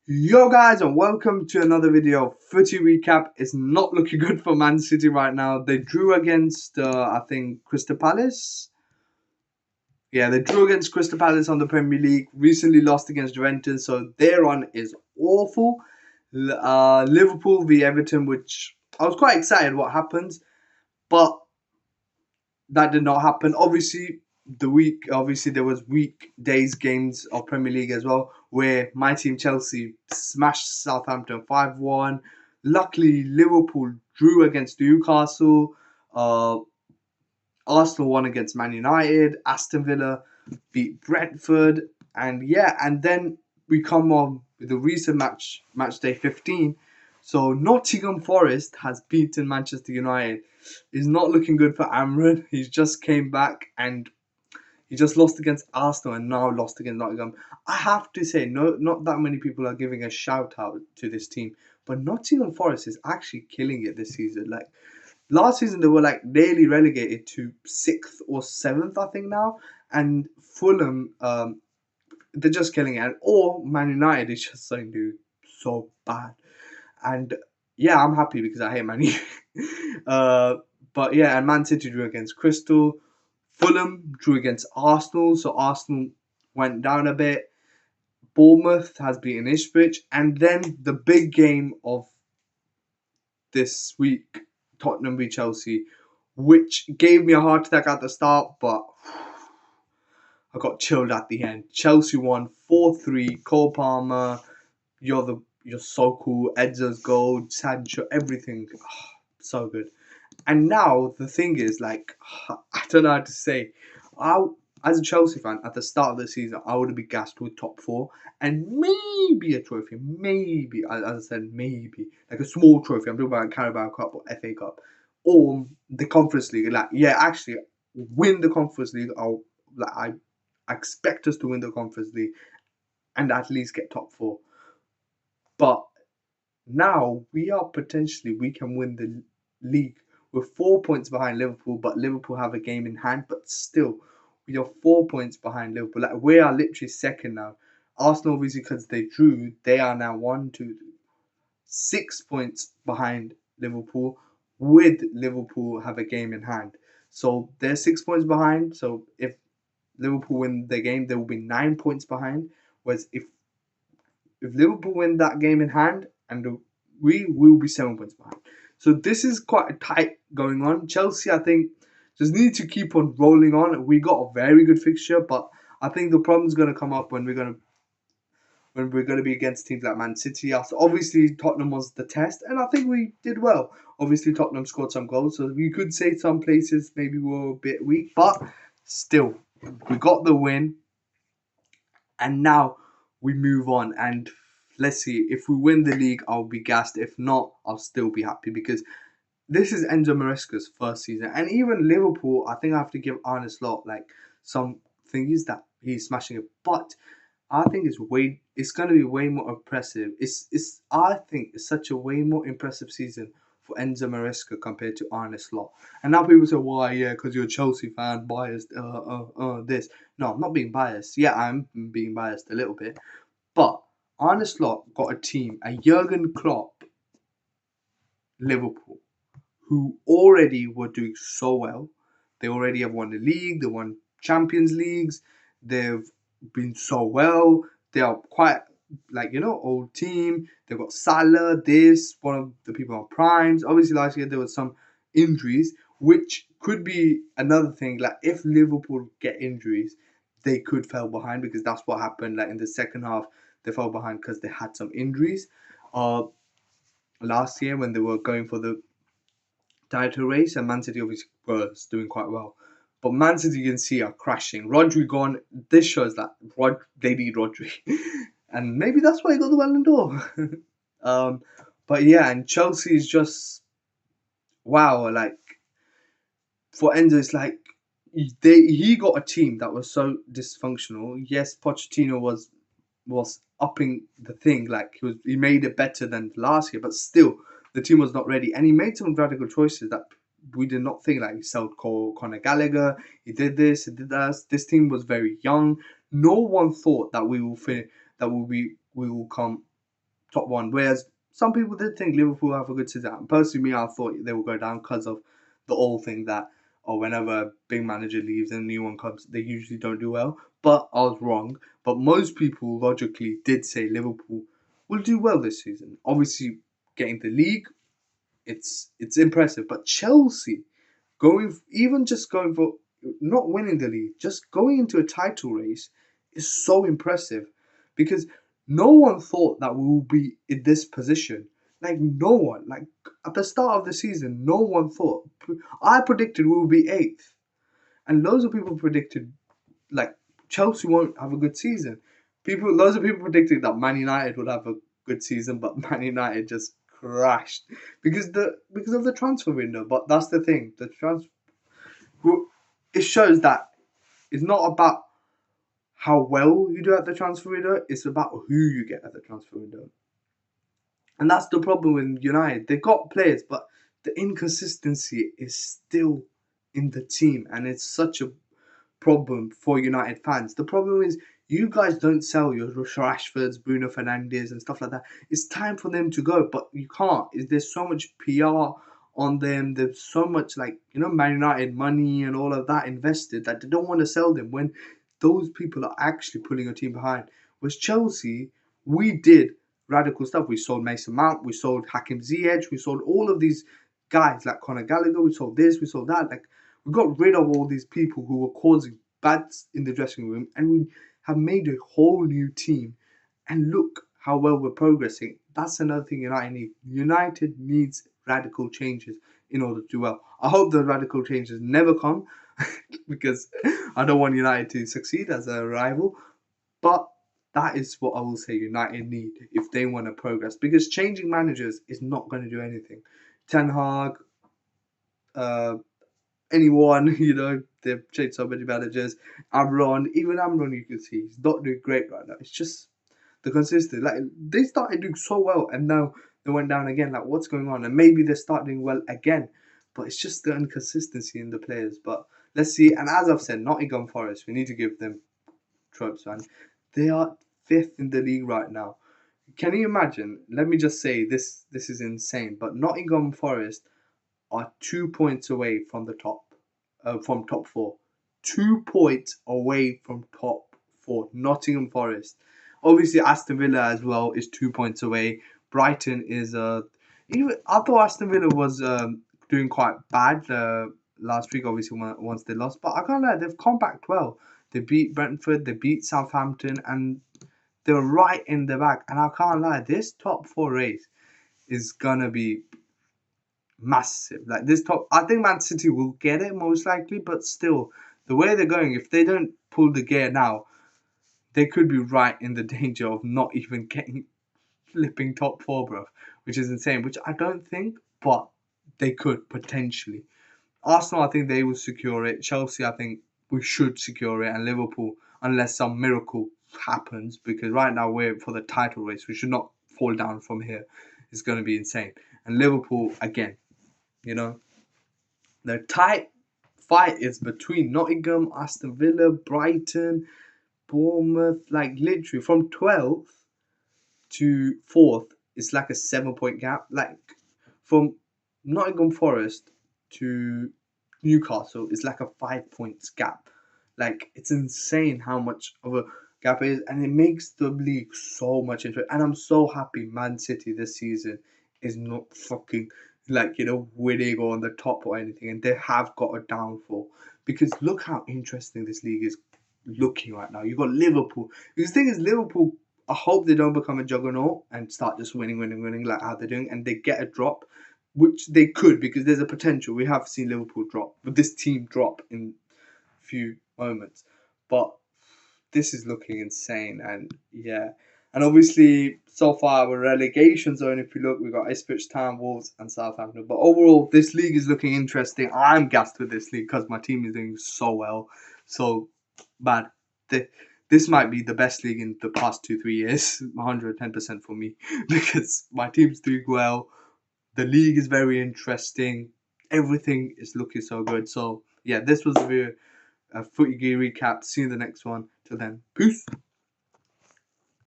Yo guys, and welcome to another video of Footy Recap. It's not looking good for Man City right now. They drew against I think Crystal Palace. Yeah, they drew against Crystal Palace on the Premier League. Recently lost against Juventus, so their run is awful. Liverpool v Everton, which I was quite excited what happens, but that did not happen. Obviously there was weekdays games of Premier League as well, where my team Chelsea smashed Southampton 5-1. Luckily, Liverpool drew against Newcastle. Uh, Arsenal won against Man United. Aston Villa beat Brentford, and then we come on with the recent match day 15. So Nottingham Forest has beaten Manchester United. It's not looking good for Amran. He's just came back and he just lost against Arsenal and now lost against Nottingham. I have to say, no, not that many people are giving a shout out to this team, but Nottingham Forest is actually killing it this season. Like last season, they were like nearly relegated to 6th or 7th, I think now, and Fulham, they're just killing it. Or Man United is just doing so bad. And yeah, I'm happy because I hate Man U. But yeah, and Man City drew against Crystal. Fulham drew against Arsenal, so Arsenal went down a bit. Bournemouth has beaten Ipswich, and then the big game of this week, Tottenham v Chelsea, which gave me a heart attack at the start, but I got chilled at the end. Chelsea won 4-3. Cole Palmer, you're so cool. Edzo's goal, Sancho, everything, so good. And now the thing is, like, I don't know how to say. I, as a Chelsea fan, at the start of the season, I would have been gassed with top four and maybe a trophy. Maybe, as I said, maybe like a small trophy. I'm talking about Carabao Cup or FA Cup or the Conference League. Like, yeah, actually, win the Conference League. I expect us to win the Conference League and at least get top four. But now we can win the league. We're 4 points behind Liverpool, but Liverpool have a game in hand. But still, we are 4 points behind Liverpool. Like we are literally second now. Arsenal, obviously, because they drew, they are now 6 points behind Liverpool. With Liverpool have a game in hand, so they're 6 points behind. So if Liverpool win the game, they will be 9 points behind. Whereas if Liverpool win that game in hand, and we will be 7 points behind. So this is quite tight going on. Chelsea, I think, just need to keep on rolling on. We got a very good fixture, but I think the problem's going to come up when we're going to be against teams like Man City. So obviously, Tottenham was the test, and I think we did well. Obviously, Tottenham scored some goals, so we could say some places maybe were a bit weak, but still, we got the win, and now we move on. And let's see, if we win the league, I'll be gassed. If not, I'll still be happy because this is Enzo Maresca's first season, and even Liverpool. I think I have to give Arne Slot like some things that he's smashing it, but I think it's gonna be way more impressive. I think it's such a way more impressive season for Enzo Maresca compared to Arne Slot. And now people say, "Why? Yeah, because you're a Chelsea fan, biased. This." No, I'm not being biased. Yeah, I'm being biased a little bit, but Arne Slot got a team, a Jurgen Klopp Liverpool, who already were doing so well. They already have won the league, they won Champions Leagues, they've been so well. They are quite old team. They've got Salah, this, one of the people on primes. Obviously last year there was some injuries, which could be another thing. Like if Liverpool get injuries, they could fall behind because that's what happened. Like in the second half, they fell behind because they had some injuries. Last year when they were going for the title race, and Man City obviously was doing quite well. But Man City, you can see, are crashing. Rodri gone. This shows that they need Rodri, and maybe that's why he got the Ballon d'Or. But yeah, and Chelsea is just wow. Like for Enzo, it's like he got a team that was so dysfunctional. Yes, Pochettino was upping the thing, like he made it better than last year, but still the team was not ready, and he made some radical choices that we did not think. Like he sold Conor Gallagher, he did this, he did that. This team was very young. No one thought that we will come top one. Whereas some people did think Liverpool have a good season. Personally, me, I thought they would go down because of the old thing that, or whenever a big manager leaves and a new one comes, they usually don't do well. But I was wrong. But most people logically did say Liverpool will do well this season. Obviously, getting the league, it's impressive. But Chelsea going for not winning the league, just going into a title race is so impressive because no one thought that we will be in this position. Like no one, like at the start of the season, no one thought. I predicted we would be eighth, and loads of people predicted like Chelsea won't have a good season. Loads of people predicted that Man United would have a good season, but Man United just crashed because of the transfer window. But that's the thing, it shows that it's not about how well you do at the transfer window, it's about who you get at the transfer window. And that's the problem with United. They've got players, but the inconsistency is still in the team, and it's such a problem for United fans. The problem is you guys don't sell your Rashfords, Bruno Fernandes, and stuff like that. It's time for them to go, but you can't. There's so much PR on them. There's so much Man United money and all of that invested that they don't want to sell them when those people are actually pulling a team behind. Whereas Chelsea, we did radical stuff. We sold Mason Mount, we sold Hakim Ziyech, we sold all of these guys like Conor Gallagher, we sold this, we sold that. Like we got rid of all these people who were causing bads in the dressing room, and we have made a whole new team. And look how well we're progressing. That's another thing United need. United needs radical changes in order to do well. I hope the radical changes never come because I don't want United to succeed as a rival. But that is what I will say United need if they want to progress. Because changing managers is not going to do anything. Ten Hag, anyone, they've changed so many managers. Even Amron, you can see he's not doing great right now. It's just the consistency. Like they started doing so well, and now they went down again. Like what's going on? And maybe they start doing well again, but it's just the inconsistency in the players. But let's see. And as I've said, Nottingham Forest, we need to give them tropes, man. They are 5th in the league right now. Can you imagine? Let me just say this. This is insane. But Nottingham Forest are 2 points away from the from top 4. 2 points away from top 4. Nottingham Forest. Obviously, Aston Villa as well is 2 points away. Brighton is I thought Aston Villa was doing quite bad last week. Obviously, once they lost, but I can't lie, they've come back well. They beat Brentford, they beat Southampton, and they're right in the back. And I can't lie, this top 4 race is gonna be massive. Like this top, I think Man City will get it most likely, but still, the way they're going, if they don't pull the gear now, they could be right in the danger of not even getting flipping top 4, bro, which is insane. Which I don't think, but they could potentially. Arsenal, I think they will secure it. Chelsea, I think we should secure it, and Liverpool, unless some miracle happens, because right now we're for the title race. We should not fall down from here. It's going to be insane. And Liverpool again. The tight fight is between Nottingham, Aston Villa, Brighton, Bournemouth. Like literally from 12th to 4th, it's like a 7-point gap. Like from Nottingham Forest to Newcastle, it's like a 5 points gap. Like it's insane how much of a gap it is, and it makes the league so much interesting. And I'm so happy Man City this season is not fucking winning or on the top or anything, and they have got a downfall because look how interesting this league is looking right now. You've got Liverpool. Because the thing is, Liverpool, I hope they don't become a juggernaut and start just winning like how they're doing, and they get a drop, which they could because there's a potential. We have seen Liverpool drop, but this team drop in a few moments. But this is looking insane, and yeah. And obviously, so far, we're relegation zone. If you look, we've got Ipswich Town, Wolves, and Southampton. But overall, this league is looking interesting. I'm gassed with this league because my team is doing so well. So, bad. This might be the best league in the past 2-3 years. 110% for me. Because my team's doing well. The league is very interesting. Everything is looking so good. So, yeah, this was a Footy Recap. See you in the next one. Till then, peace.